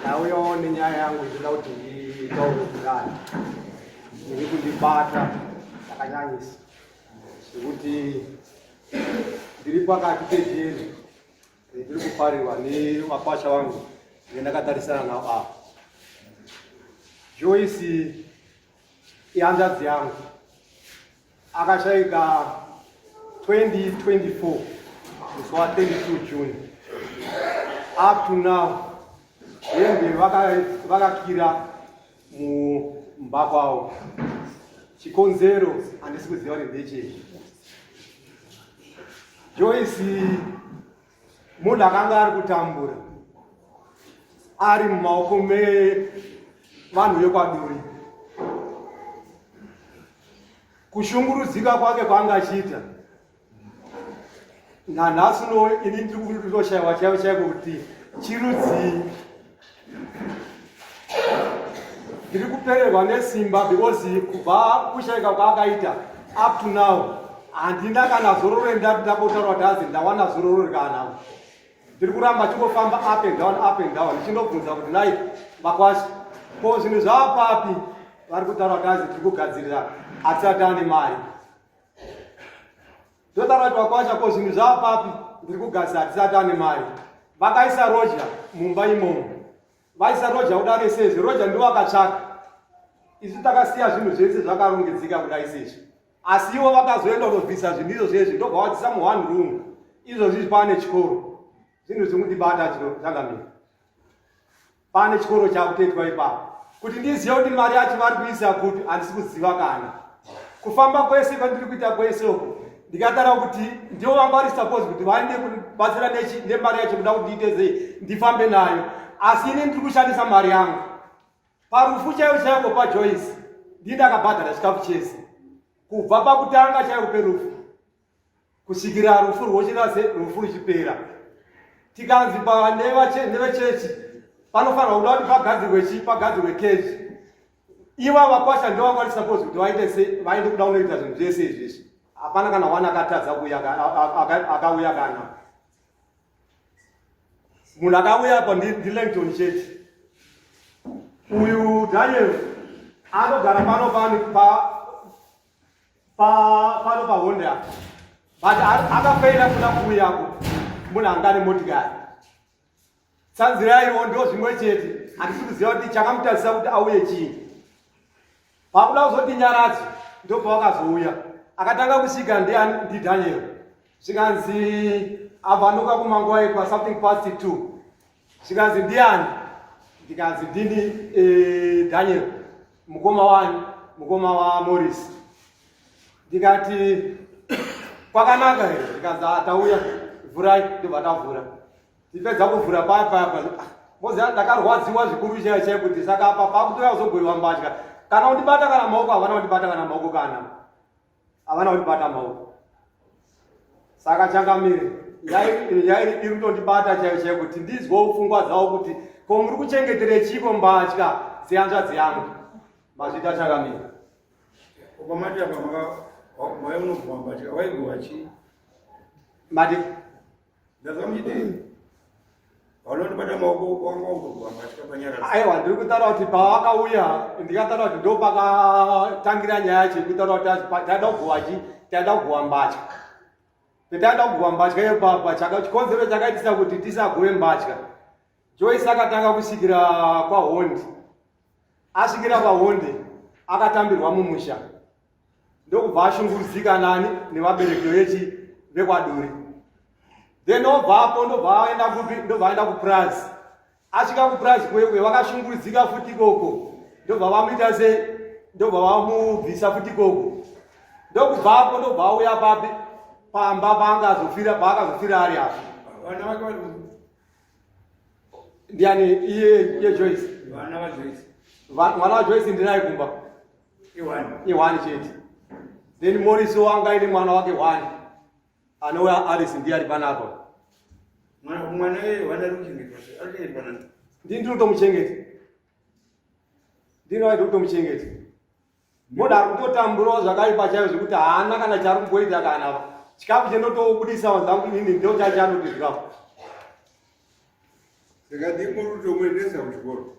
Nauyaone nyaya yangu ndinoda kuti nditaure kudai ndiri kundibata zvakanyanyisa zvekuti ndiri pakati pejeri ndiri kuparirwa nemakwasha vangu ndakatarisana navo ava. Joyce ihanzvadzi yangu akashayika 2024 musi wa32 June. Up to now hembe vakakira mumba kwavo. Chikonzero handisi kuziva kuti ndechei. Joyce munhu akanga ari kutambura ari mumaoko mevanhu vekwaduri. Kushungurudzika kwake kwaangachiita nanhasi uno ini ndiri kutoshayiwa chaivo chaiko kuti chirudzii. Ndiri kupererwa nesimba because kubva kushayika kwaakaita up to now handina kana zororo ndabotaura kuti hazi ndawana zororo rikanavo. Ndiri kuramba chingofamba up and down ndichindobvunza kuti nai makwasha ko zvinhu zvava papi. Vari kutaura kuti hazi tiri kugadzirira hatisati ane mari. Ndotaura kuti makwasha ko zvinhu zvava papi. Ndiri kugadzirira hatisati ane mari. Vakaisa Roja mumba imomo. Vaisa Roja udare sezvo Roja ndiwo akatsvaka. Isu takasiya zvinhu zvese zvakarongedzeka kudai sezvo. Asi ivo vakazoenda kundobvisa zvinhu izvozvo ndobva vatisa mu1 room. Izvozvi pane chikoro. Zvinhu zvimutibata chinotangamira. Pane chikoro chakutoitwa ipapo. Kuti ndizive kuti mari yacho vari kuisa kupi handisi kuziva kana. Kufamba kwese kwandiri kuita kwese uko ndikatara kuti ndivo vanga vari suppose kuti vaende kubatsira nemari yacho kuda kuti ndiite sei ndifambe nayo. Asi ini ndiri kushandisa mari yangu. Parufu chaivo chaivo paJoyce ndii ndakabhadhara chikafu chese. Kubva pakutanga chaivo perufu kusvikira rufu rwochirase rufu ruchipera. Tikanzi nevechechi panofanirwa kuda kuti pagadzirwe kechi. Ivo vakwasha ndivo vanga vari suppose kuti vaite sei vaende kuda kunoita zvinhu zvese izvizvi. Hapana kana wana akatadza akauya kana. Munhu akauya apa ndiLangton Church. Uyu Daniel anogara pano paHonda. But akafeira kuda kuuyako munhu anga ane motikari. Tsanzirai ndiwo zvimwe chete. Handisi kuziva kuti chakamutadzisa kuti auye chii. Pakuda kuzoti nyaradzi ndobva vakazouya. Akatanga kusvika ndiDaniel. Zvikanzi avhanuka kumanguva ikwa something past 2. Zvikanzi ndiani? Ndikanzi ndini Daniel mukoma waMorris. Ndikati kwakanaka here. Ndikanzi atauya vhurai ndobva tavhura. Ndipedza kuvhura papa moziva ndakarwadziwa zvikuru chaivo kuti saka apa pakutoya kuzogoyiwa mbatya. Kana undibata kana maoko havana kundibata kana maoko kana havana kundibata maoko. Saka changamire yairi iri kutondibata chaivo chaivo kuti ndizwewo pfungwa dzavo kuti ko muri kuchengetere chiko mbatya dzehanzvadzi yangu. Mazvita changamire. Ukamati apa maunogwa mbatya waigwa chii? Mati ndazamuchitei vanondibata maoko wanga ugogwa mbatya panyara. Aiwa ndiri kutaura kuti pavakauya ndikataura kuti ndo pakatangira nyaya yacho kutaura kuti taida kugwa taida kugwa mbatya. Petaida kugwa mbatya ipapa chikonzero chakaitisa kuti tisagure mbatya. Joyce akatanga kusvikira kwaHondi. Asvikira kwaHondi akatambirwa mumusha. Ndokubva ashungurudzika nani nevabereki vekwaduri. Then obvapo ndobva aenda kuPrazi. Asvika kuPrazi kwekwe vakashungurudzika futi ikoko. Ndobva vamuita sei? Ndobva vamubvisa futi ikoko. Ndokubvapo ndobva auya papi pamba paakazofira ari apo. Vana vake vari ndiani? Iye Joyce. vana vaJoyce. Mwana waJoyce ndinaye kumba. I1 chete. Then Morris wanga ine mwana wake 1. Anouya Alice ndiye ari panapa. mwana wana ruchengetwa arichengetwa nani ndini kutomuchengeta ndino waiti kutomuchengeta modaro kutotamburawo zvakaipa chaizvo zvekuti haana kana chari kumboita kana chikafu chendotobudisa zangu inini ndo chachanoti zvikafu saka ndikurutomwendesa kuchikoro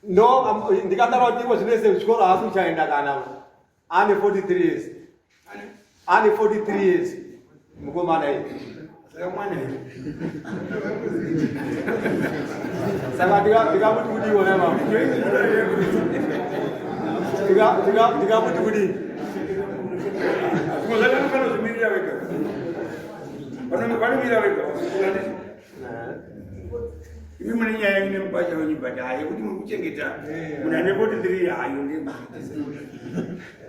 no ndikadaro ndiko zvinese kuchikoro haasi kuchaenda kana ane 43 years ane 43 years mukomana iyi saka mwana saka ndikamuti kudiwo namama ndikamuti kudii vanozvimirira vega vanomira vega imi mune nyaya ine mubasha wenyu but hayi kuti muri kuchengeta munhu ane 43 hayo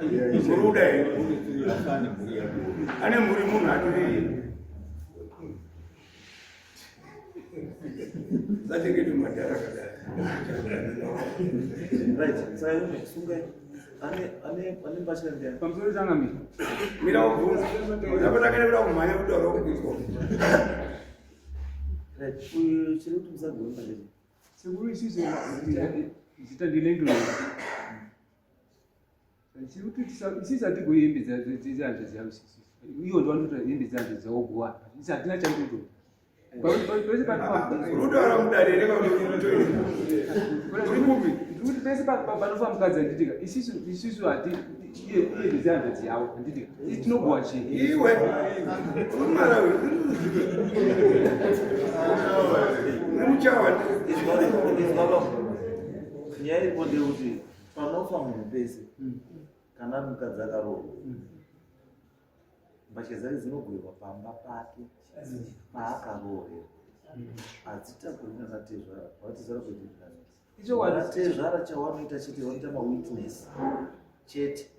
ndekuruda ane mhuri munhu atori sachengeti madhara mira ubvunza zapatakenda kumhanya kutaura kuizwa seguro isizo zita ndinenge isisati kuembedza dzanze dzavo iyo ndovanota embedza zanze dzaoguwa isatina chandudo unotaura mudarereka kuti pese panofa mukadzi anditika isisu hati iembedza zanze dzavo anditika tinoguwa chii iwe umarawe nemuchawa nyaya iripo ndeyekuti panofa munhu pese kana ari mukadzi akarohwa mbatya dzake dzinogwirwa pamba pake paakarohera hadzitakurina natezvara vatezvara kuitizvaratezvara chavanoita chete vanoita mawitness chete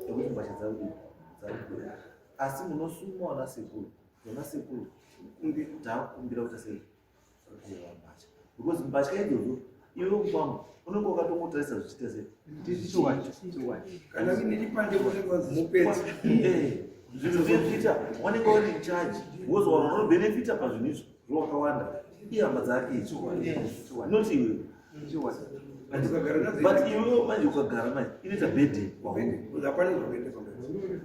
ekuti mbatya dzakugwira asi munosumwa wana sekuru yona sekuru taakukumbira kuti sei kuva mbatya because mbatya idzodzo iwe kwangu unenge wakatongotarisa zvichita sei kana ine chipande mupedzi zvinhu zvezviita wanenge uri incharge wozwa vanhu vanobenefita pazvinhu izvo zvowakawanda ihama dzake not iwe but iwewo manje ukagara manje inoita bhedhe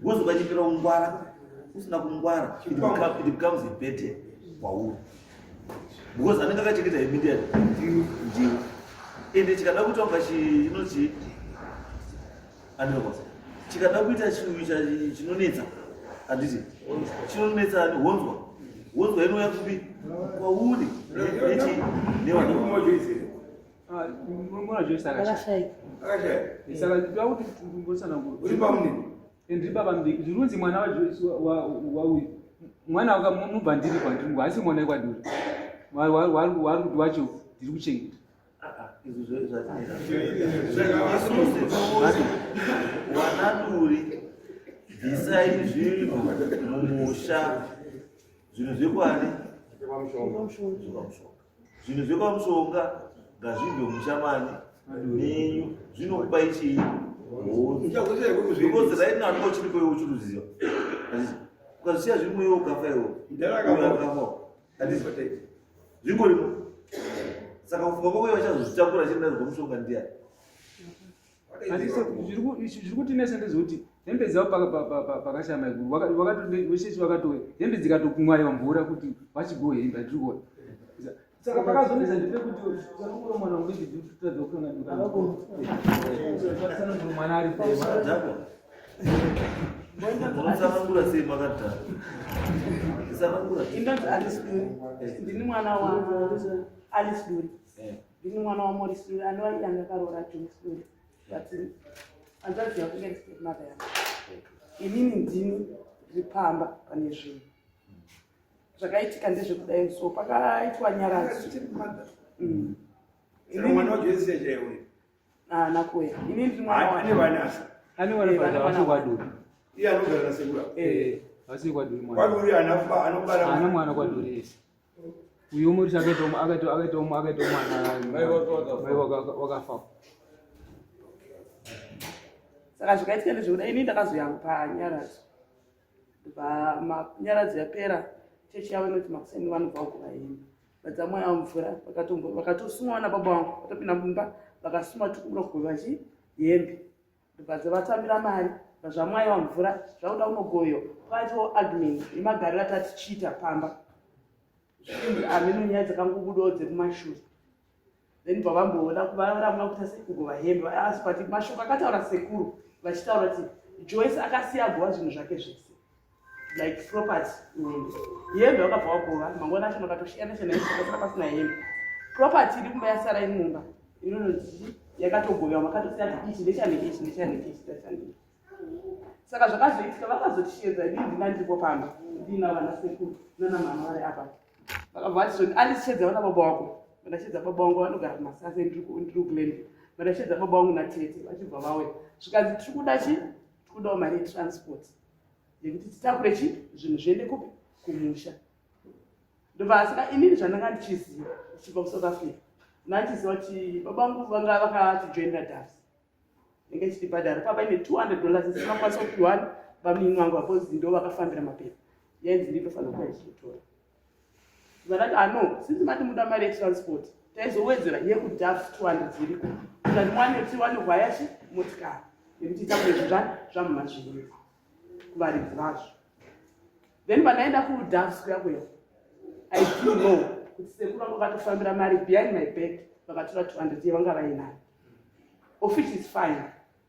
wozi ukanyipira ungwara usina kungwara it becomes a bhedhe kwauri because anenge akachengeta immediate ndiwe ende chikada kuita unga inoti anoa chikada kuita chinhu chinonetsa handiti chinonetsa honzwa inouya kupi kwauri nechi nevanaumojoizire mona zvese saka ndida kuti ngosana uri pamunini ndiri baba mudiki zvirunzi mwana wauyu mwana wakamubva ndiri kwandiri haasi mwana ekwaduri wari kuti wacho ndiri kuchengeta wanaduri bvisai zvinhu mumusha zvinhu zvekwani zvinhu zvekwamushonga ngazvibve mushamani nenyu zvinokupai chii because right now ndiko chiri kweiwo chiruziva ukazvisiya zvimwewo ukafa iwo zvingorimo saka kufunga kwako vachazozvitakura chinazwa mushonga ndiani zviri kutinesa ndezvekuti hembe dzavo pakashama vakatoshechi vakatoi hembe dzikatokumwaiwa mvura kuti vachigowe hembe hatirikuona saka pakazonesa ndire kuti sanongura mwana ungezvitadza kukanganura mwana ari unosanangura sei makadhara isanangura inonzi Alice Duri ndini mwana wa Alice Duri ndini mwana wa Morris Duri anova yanga karoora Joyce Duri but andaziva kunge ndisitmother yangu inini ndini zvipamba pane zvinhu zvakaitika ndezvekudai so pakaitwa nyaradzi mwana wajoizire chaiwe nakuya inini ndini mwana ane vanasa ane wana kwaduri iye anogara nasekura asi kwaduri kwaduri ana mwana kwaduri ese uyo muri akaita mwana wakafa saka zvakaitika ndezvekuda ini ndakazoyanga panyaradzi bva manyaradzi yapera chechi yavo inoti makuseni vanobva kuva hembe vadzamwa yavo mvura vakatosumwa na baba vangu vatopinda mumba vakasuma tukura kuva hembe ndobvadza vatambira mari zvamwaiwa mvura zvakuda unogoyo paitiwo argument nemagariro atatichiita pamba ameno nyaya dzakangobudawo dzekumashure then bvavamboona varamuna kuti sei kugova hembe asi but mashoko akataura sekuru vachitaura kuti Joyce akasiya gova zvinhu zvake zvese like property hembe vakabva vagova mangwana acho makatoshiyana shana pasina hembe property iri kumba yasara iri mumba inononzi yakatogovewa makatosiya ichi ndechaneichi ndechaneichi tachandii saka zvakazoitika vakazotishedza ini ndina ndiripo pamba ndina vana sekuru nana mama vari apa vakabva vati andishedza vana baba wako vandashedza baba vangu vanogara kumasase ndiri kulendi vandashedza baba vangu natete vachibva vauya zvikanzi tiri kuda chi tiri kudawo mari yetransport yekuti titakure chi zvinhu zviende kupi kumusha ndobva saka inini zvandanga ndichiziva ndichibva kuSouth Africa nandichiziva kuti baba vangu vanga vakatijoinera DAFS inge chitibhadhara papa ine $200 isina kwanisa kupiwa bamini wangu apozi ndo vakafambira mapepa yainzi ndinofanira kuya chichitora vanati no since mati muda mari yetransport taizowedzera yekudhafs 200 dziriko kuti mwane hwayachi motikari nekuti itakure zvamumazviri kuvaridzi vazvo then vanaenda kudhafs kuyakuya I do know kuti sekuru vangu vakatofambira mari behind my back vakatora 200 yevanga vainayo of which is fine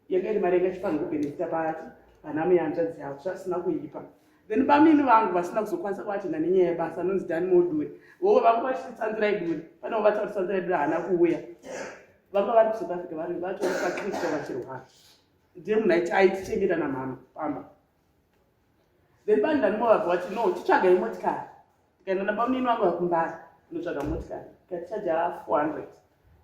yanga iri mari yangachifanira kubenefita pati vana muyanzvadzi yavo zvasina kuipa then bamini vangu vasina kuzokwanisa kuvatenda nenyaya yebasa anonzi Dani Modwe vovo vanga vachitsanzira iduri panevo vataurisadzira iduri haana kuuya vanga vari kuSouth Africa vari vatorisa Kristu vachirwara ndiye munhu aitichengeta namama pamba then bani Dani Modwe vati no titsvagai motikari tikaenda nabamini vangu vakumbari inotsvaga motikari tikatichaja 400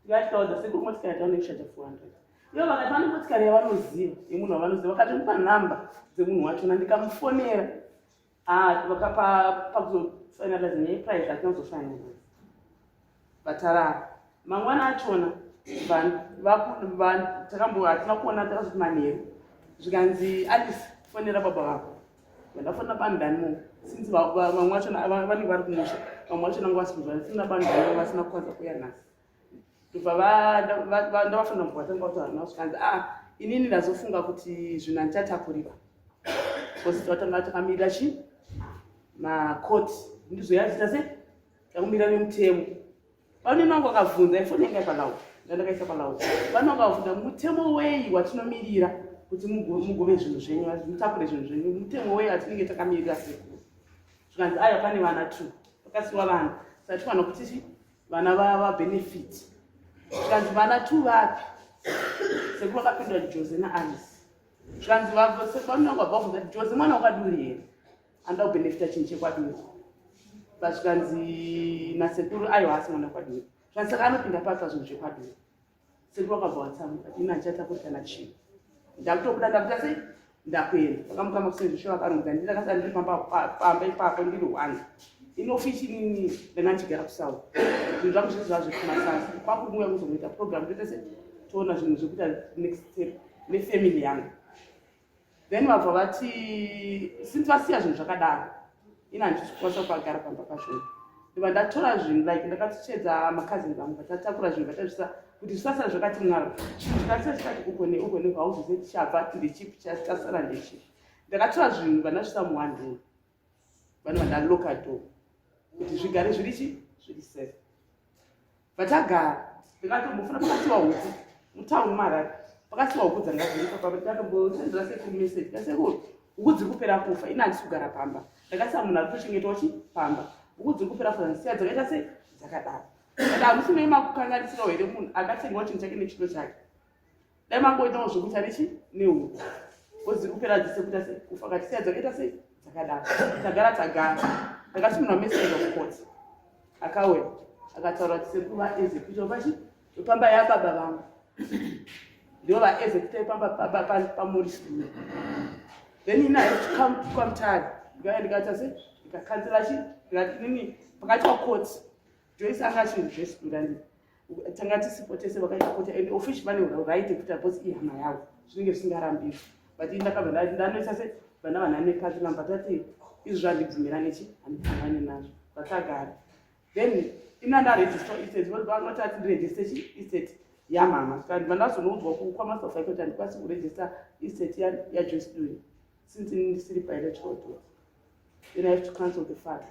tikatitaudza sekuru motikari taunenge kushaja 400 ivo vakati vane motikari yavanoziva yemunhu wavanoziva vakatipa nhamba dzemunhu wachona ndikamufonera vakapakuzofinalize neprice atina kuzofinalize vatarara mangwana achona hatina kuona takazoti manheru zvikanzi Alice fonera baba vako vandafonera bani Dani since vamwe vachona vanenge vari kumusha vamwe vachona ngo vasikuzwa sina bani Dani vasina kukwanisa kuya nhasi ndobva ndavafonera mubva vatanga kutaura navo zvikanzi inini ndazofunga kuti zvinhu handichatakurira because tatanga takamirira chi makoti ndizoyachita se takumirira nemutemo vanini vangu vakabvunza ifoni yanga palaudi ndandakaisa palaudi vanhu vakabvunza mutemo wei watinomirira kuti mugove zvinhu zvenyu mutakure zvinhu zvenyu mutemo wei watinenge takamirira sekuru zvikanzi aya pane vana 2 pakasiwa vanhu saka tifanira kuti chi vana vabenefit zvikanzi vana 2 vapi sekuru vakapindura Jose naAlice zvikanzi vanhu vabva kubvunza kuti Jose mwana wakaduri here anda kubenefita chinhu chekwaduri zvikanzi nasekuru aiwa asi mwana kwaduri zvikanzi saka anopinda papa zvinhu zvekwaduri sekuru vakabva vatsamuka ina ndichatakurira kana chinhu ndakutobuda ndakuita sei ndakwenda vakamuka makusenzvisho vakarongedza ndinakasara ndiri pamba ipapo ndiri 1 inofishi nini ndanga ndichigara kuSouth zvinhu zvangu zvese zvava zvekumasasa kwakunuya kuzoita program toite se toona zvinhu zvekuita next step nefamily yangu then vabva vati since vasiya zvinhu zvakadaro ina handichikwanisa kugara pamba pachona ndobva ndatora zvinhu like ndakatichedza macousins angu vatatakura zvinhu vatazvisa kuti zvisasara zvakati mwaro zvikatisa chikati uko nekwawo zvese tichabva tiri chipi chasara ndechipi ndakatora zvinhu vandazvisa mu1 vanhu vandaloka do kuti zvigare zviri chi zviri safe vatagara ndikatombofuna pakasiwa hudzi mutauni marari pakasiwa huku dzanga dziripo papa ndakambosendera sekuru message kasekuru huku dziri kupera kufa ina handisi kugara pamba ndakasiya munhu ari kuchengetawo chi pamba huku dziri kupera kufa ndisiya dzakaita se dzakadaro kandi hamusinei makukanganisirawo here munhu akatengawo chinhu chake nechido chake dai mangoitawo zvokuti arichi nehuku dziri kupera dzise kuita sei kufa katisiya dzakaita sei dzakadaro tagara ndakatumirwa message kukoti akauya akataura kuti sekuru vaexecuta pachi pamba yababa vangu ndivo vaexecuta pamba pamorisdure then ina kwamutari ndikauya ndikaita se ndikakanzela chi ndikati nini pakati pakoti Joyce anga chinhu zvesudura tanga tisipo tese vakaita kuti and official vane right kuti aposi ihama yavo zvinenge zvisingarambiwi but ndakabva ndanoita se vana vanhane kazi lamba tati izvi zvandibvumira nechi handibvumani nazvo zvatagara then inanda register estate vanoti ati ndiregister estate yamama saka ndandazonoudzwa kwamaster of faculty handikwanisi kuregister estate yaJoyce Duli since ndisiri biological daughter. Then I have to cancel the father.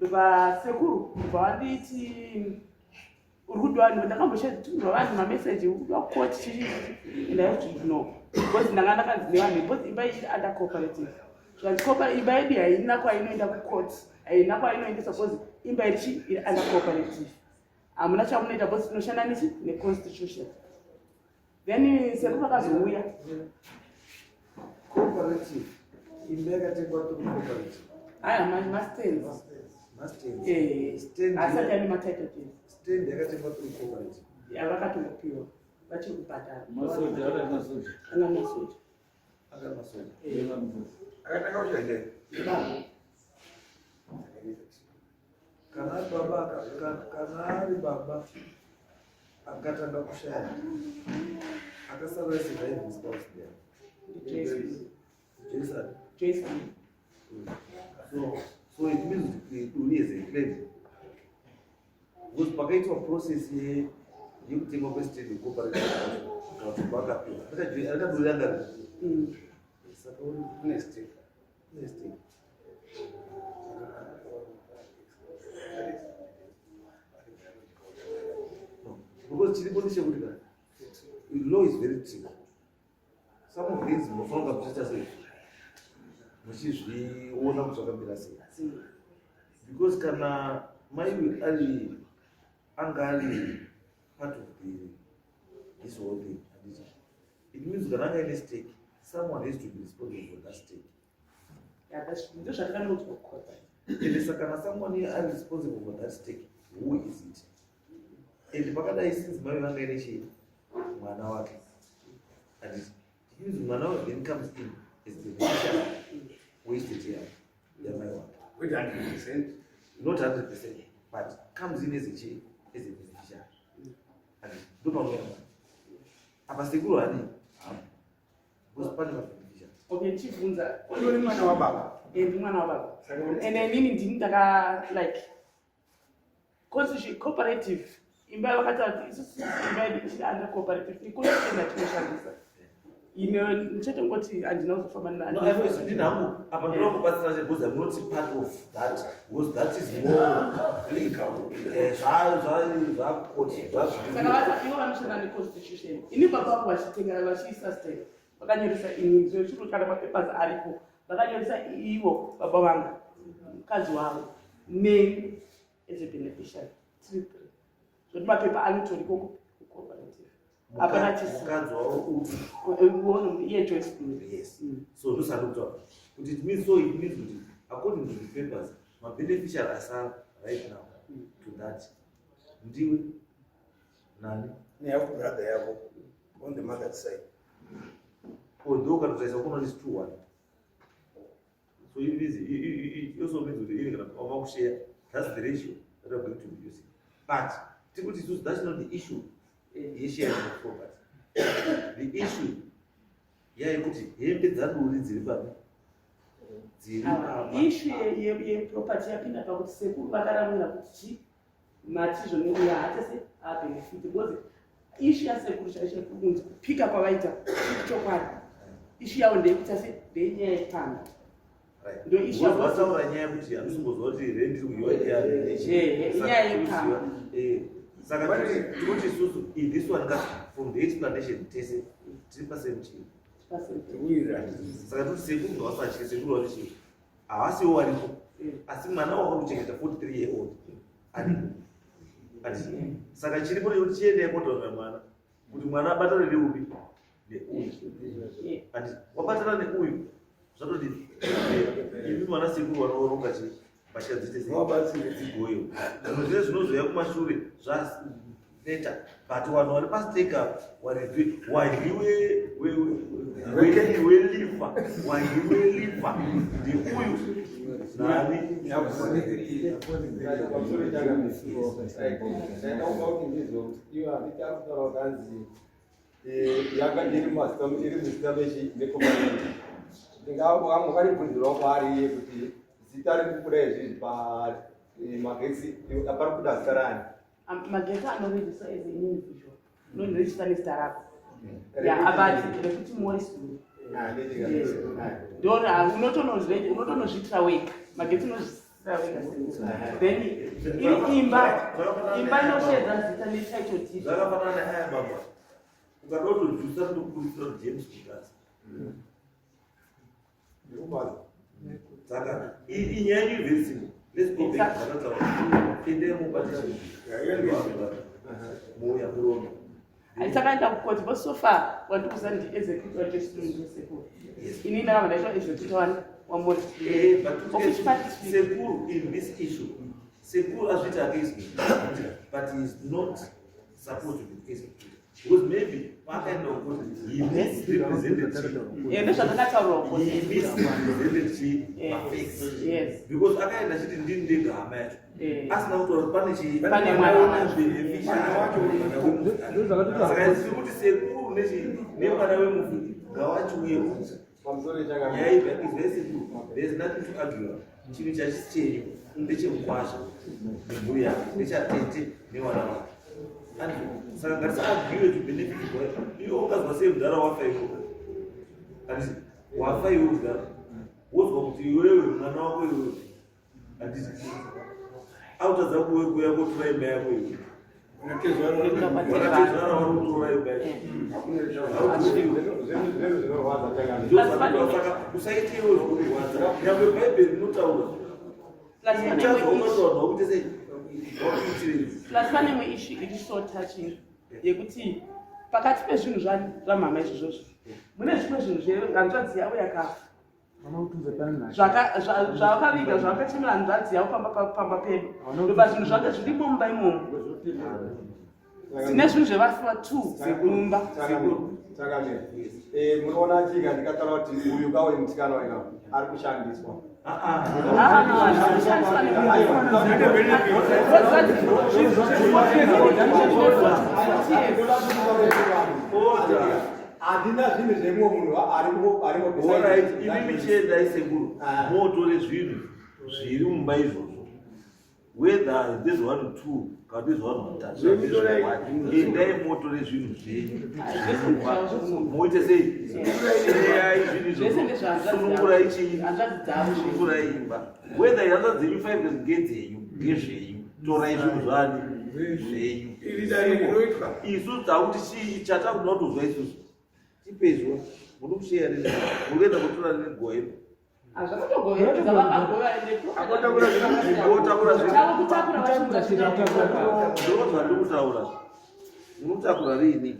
Vasekuru kubva vanditi uri kudwani ndakamboshatirwa vanhu mameseji urikuda court chii and I have to ignore because ndanga ndakanzi nevanhu because imba iri under cooperative zvandikopa imba yedu haina kwainoenda kucourt haina kwainoendesa because imba iri iri under cooperative hamuna chamunoita because tinoshanda nechi neconstitution. Then sekuru vakazouya cooperative imba yakatengwa kuti cooperative aya mastands asati ane matitle deeds stand yakatengwa kuti cooperative yavakatongopiwa vachiri kubhadhara masoja anga masoja anga masoja akatanga kushanda kana ari baba akatanga kushanda akasara surviving spouse there Jason. So it means Duli is a claim. Because pakaitwa process yekutenga kwestate cooperative kuti vakapiwa akadulanga saka uri kune stake because chiripo ndechekuti kana law is very tricky. Some of these munofanira kuchita sei muchizviona kuti zvakamira sei because kana mai ari anga ari part of this whole thing it means kana anga ine stake someone has to be responsible for that stake Ndo zvatakanodzwa kukota. and saka kana someone are responsible for that stake who is it and pakadai since mai vanga ine chii mwana wake and it means mwana wake then comes in as the beneficiary wasted here yamai wake with 100%. not 100%, but comes in as a beneficiary. And do not know. Apa sekuru ani? Because pani ma beneficiary. Okay, chibvunza. Uri mwana wa baba. Ndi mwana wa baba. And nini ndini ndaka like constitution cooperative imba wakati isusu imba ndi under cooperative ni constitution atinoshandisa. Ino nchete ngoti andina kufamba na. No, I was didn't have. Apa ndiro kubatsira che because I'm not part of that. Because that is more legal. Za court. Saka vati ivo vanoshanda neconstitution. Ini baba vangu vachitenga vachisustain. Vakanyoresa ini zvechiro kana papers aripo. Vakanyoresa ivo baba vangu mukadzi wavo name as a beneficiary. Zvoti mapepa anotori koko cooperative. Hapana chisi. Mukadzi wavo uti. Iye Joyce Duli. Yes. So those are looked up. But it means that according to the papers, my beneficiaries are right now to that. Ndiwe nani? Ne yako brother yako on the mother's side. Although there is true one. So it also means that you're going to share. That's the ratio that we're going to be using. But that's not the issue. You share the property. The issue, yeah, you put it. That will lead to issue yeproperty yapinda pakuti sekuru vakaramira kuti matizo nemuya hatese abenefit because issue yasekuru chaisha kunzi kupika kwavaita chokwadi issue yavo ndeyekuti ase ndenyaya yepanda ndo issue vataura nyaya yekuti hamusingozwa kuti rendi inyaya yepanda saka tikuti isusu this one from the explanation tese 3% saka tuti sekuru ndawasachike sekuru warichi havasiwo varipo asi mwana wakakuchengeta 43 year old saka chiripo nekuti chiende yakotaura mwana kuti mwana abatana neupi neuyu andi wabatana neuyu zvatoti imi mwana sekuru wanoronga chii mbatya dzigoyo zvine zvinozoya kumashure zvaneta but vanhu vari pasteka waliwelifa ndeuyu nani yakadiri mazita mechi nekomaamwe karibvunzirwa kwaari kuti zita rekubuda izvi pamagetsi apari kuda zita rani magetsi anorejista as an individual unorejista nezita rako abati rekuti morisduri ndona unotonozviitira wega magetsi unozviitira wega then iri imba inoshedza zita netitle deed zvakafanana neaya baba ukadotobvisa ndokuisa James Mukadzi saka inyaya yuniversity let's go back ende mubatishi moya kuroma aisakaenda kukoti but so far wandikuza ndi executive chestudent sekuru ini ndakava ndaitwa executive wamori but sekuru in this issue sekuru azviti akaiswa but he is not supposed to be executed because maybe pakaenda kuti he misrepresented ndezvandakataurawo he misrepresented yes because akaenda chiti ndini ndega hama yacho asina kuti pane mwana saka kuti sekuru nemwana wemufi ngavachiuye yaibva izvesiku there's nothing to argue chinhu chachisi chenyu ndechemukwasha nemhuri yake ndechatete newana wake saka ngatisaargue to benefit boy iwe ukazwa sei mudhara wafa ikoko handiti wafa iwe mudhara wozwa kuti iwewe mwana wako iwewe handiti autadza kuya kotora imba yako iwe wakatezvara wari kutora imba yako usaite iwe zvokurwadza nyangwe bhaibheri rinotaura uchazvaunataurwa kuti sei plus pane imwe issue iri so touching yekuti pakati pezvinhu zvamhama izvozvozvo mune zvimwe zvinhu zvehanzvadzi yavo yakafa zvawakaviga zvawakachemera hanzvadzi yavo pamba pedu ndopa zvinhu zvanga zvirimo mumba imomo dzine zvinhu zvevasiwa 2 zekumba munoona chika ndikataura kuti uyu kawe musikana waika ari kushandiswa handina zvinhu zvemwe munhu ini michienda isekuru motore zvinhu zviri mumba izvozvo whether there's 1 or 2 kana there's 1 or 3 endai motore zvinhu zvenyu moite sei eyai zvinhu izvosunungurai chii sunungurai imba whether ihasa dzenyu 5 ngedzenyu ngezvenyu torai zvinhu zvani zvenyu isu dzakuti chii chatakuda kutozwa isusu tipezwa muri kusheya nezvi muri kuenda kutora negoyero ndozvandikutaura munotakura riini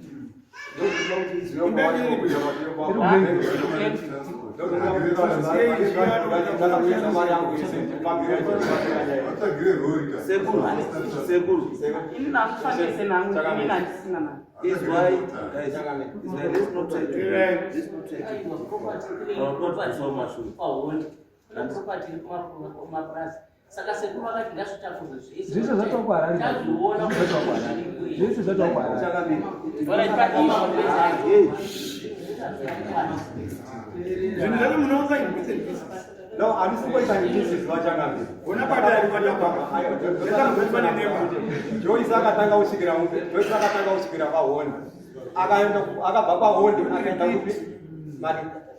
sekuru is why guys let's not try to so much saka sekuru vakati ngazvitakurwe zvese zvatokwarari zvese zvatokwarari zvinhu zvacho munoonga no handisikuita nditisizi vachangambi ona padari joyce akatanga kusvikira pahonda akabva pahonde akaenda kupi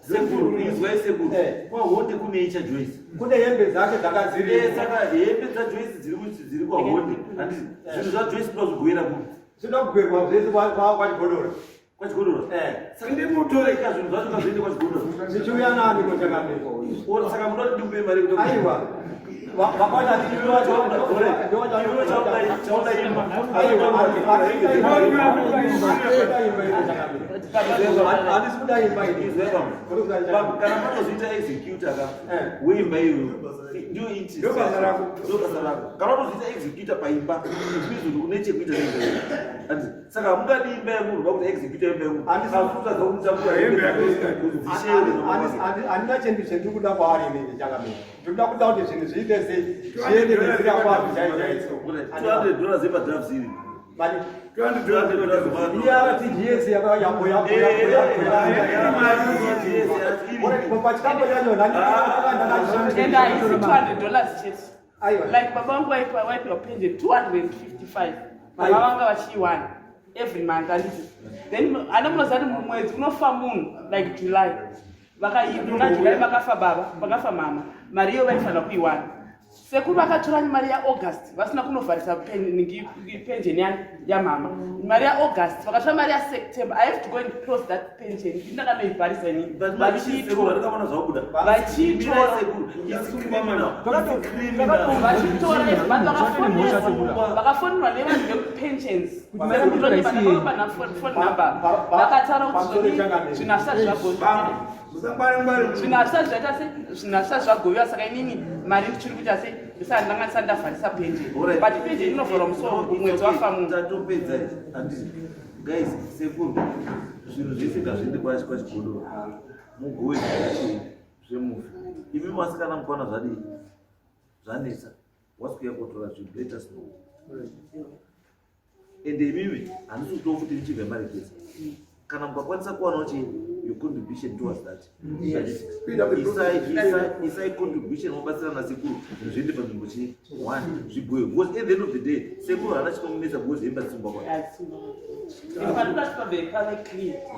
sekuru izwai sekuru kwahonde kuneicha Joyce kune hembe dzake dzakaziri saka hembe dzaJoyce dziri kwahonde handiti zvinhu zvaJoyce ndozvigowera kuti zvinogwerwa zvese kwachigodora saka ndimutoreka zvinhu zvacho ngazviende kwachigodora zvichiuya nani kochangamiko saka munoti ndimupe mari aiwa vakwana kana matozoita executor ka weimba iyo ndio iti ndobasa rako kana matozoita executor paimba zvizuri une chekuita neimba saka mungadi imba yemunhu vakuti executor imba yemunhu handisafutadza kumutambura hembe handina chinhu chendiri kuda kwaari inenge changamira ndikuda kuda kuti zvinhu zviite sei zviende nezira kwazvo chaizvo $200 epadraft iri Bali. 200 Iya TGS ya kwa yapo. Ora kupachikapo yanyo nani? And I see $200 chase. Aiwa. Like baba wangu waipa pension 255. Baba wangu wachiwana every month and then anomunozati mwezi unofa munhu like July. Vakaibunga July vakafa baba, vakafa mama. Mari iyo vaifana kuiwana. Sekuru vakatora mari ya August vasina kunovharisa pension ya mama. Mari ya August vakatora mari ya September. I have to go and close that pension. Ndakanoibharisa ini. Vachitora vakafonera nevanhu vepensions. Vakafonera phone number. Vakataura kuti zvinhu hazvisati zvagoviwa saka inini mari ndichiri kuita sei ndisati ndanga ndavharisa pension. But pension inovhara musoro mwedzi wafamu. Tatopedza handiti. Guys, sekuru zvinhu zvese ngazviende kwachikodo. Mugowe zvemufi. Imi masikana mukwana zvadii? Zvanetsa. Wasikuya kotora zvinhu let us know. Ende imimi handisi kutoa kuti ndichibva mari pesa. Kana mukakwanisa kuwanawo your contribution towards that. Isai contribution mubatsirana sekuru zviende panzvimbo chi 1 zvibhuye because at the end of the day sekuru haana chinomunetsa because hemba simba kwa.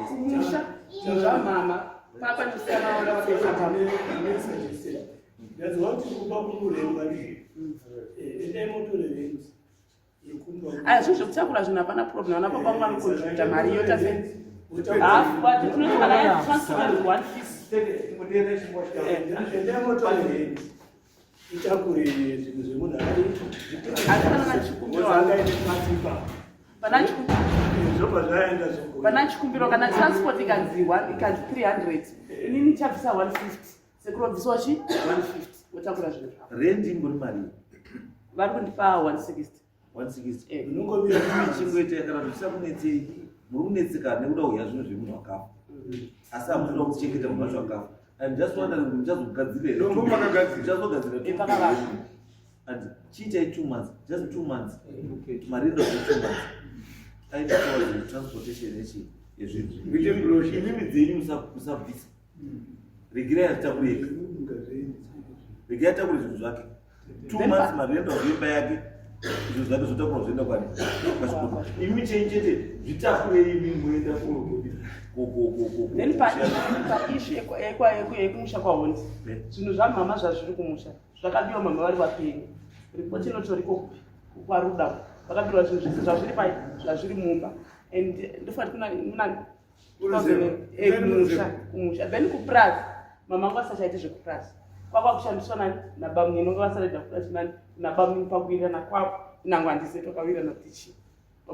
Kumusha zvamama pakwanisana wanda vatefamba. That's what you Zvinhu zvekutakura zvinhu hapana problem. Vana baba vangu vanokontributa mari iyo tase. Tunotaka transfer 150. itakure zvinhu zvemunhu pana chikumbiro kana transport ikanziwa ikanzi 300 inini nichabvisa 150 sekurobviswa chi 150 wotakura zvinhu zvako. Rent ingori mari vari kundipa 160. 160 unongomira chingoita kana zvisakunetsei muri kunetseka nekuda kuya zvinhu zvemunhu wakafa asi hamunoda kuchengeta munhu wacho wakafa. I'm just wondering kuti muchazogadzira Ndombo makagadzira. muchazogadzira and chiitai 2 months, just 2 months. Marindo for 2 months. I just want the transportation echi yezvinhu. Imimi dzenyu musabvisa. Regerai atakureka. Regerai atakure zvinhu zvake. 2 months marindo zvimba yake. Zvinhu zvake zvotakura zvoenda kwani? Kwachikoro. Imimi chenjete zvitakure imi muenda then paishu yekumusha kwahondi zvinhu zvamama zvazviri kumusha zvakabiwa mama vari vapenyu ripoti inotoriko kwaruda vakabiwa zvinhu zvese zvazviri pai zvazviri mumba and ndofati kumusha then kupras mama angu asachaite zvekupras kwakwa kushandiswa nani nabamwe inonge vasaraida kupras nani nabamwe pakuwirirana kwavo inango handise tokawirirana tichi. No,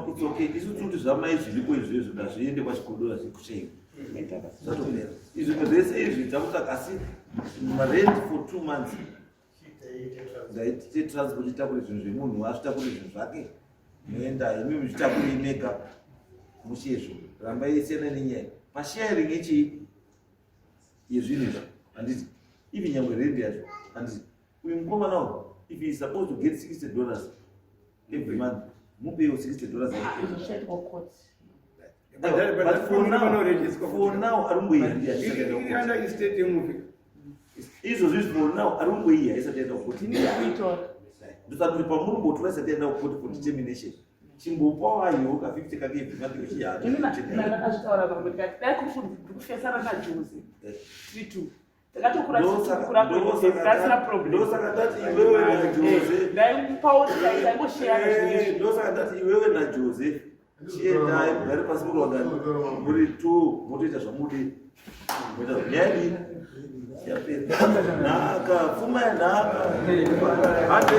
it's okay. This is to Zama is liquid reason that she ended was good as a shame. Is it the same? Rent for 2 months. The transport tabulation, moon was tabulation, Zaki. And I knew which tabulation make up Mushishu. Ramba is sending in my sharing each is finished. And it's even young Indians. And we come along. If he's supposed to get $60 every month. Mupe yo $60 but for now arumbuya izo zvizi for now arumbuya isatenda kuti ndisati pamurumbo twasatenda kuti determination chimbopa ayo ka 50 kake ngati kuchiyana ndakazvitaura pamukati dai kufesana na Jose 32 takatokura tikura kwesina problem ndosaka ndati iwewe na Jose dai pauti dai ngoshare ndosaka ndati iwewe na Jose chiendai mugare pasi murwagana muri 2 motoita zvamudi moita nyadi yapedza naka pfuma yanaka hande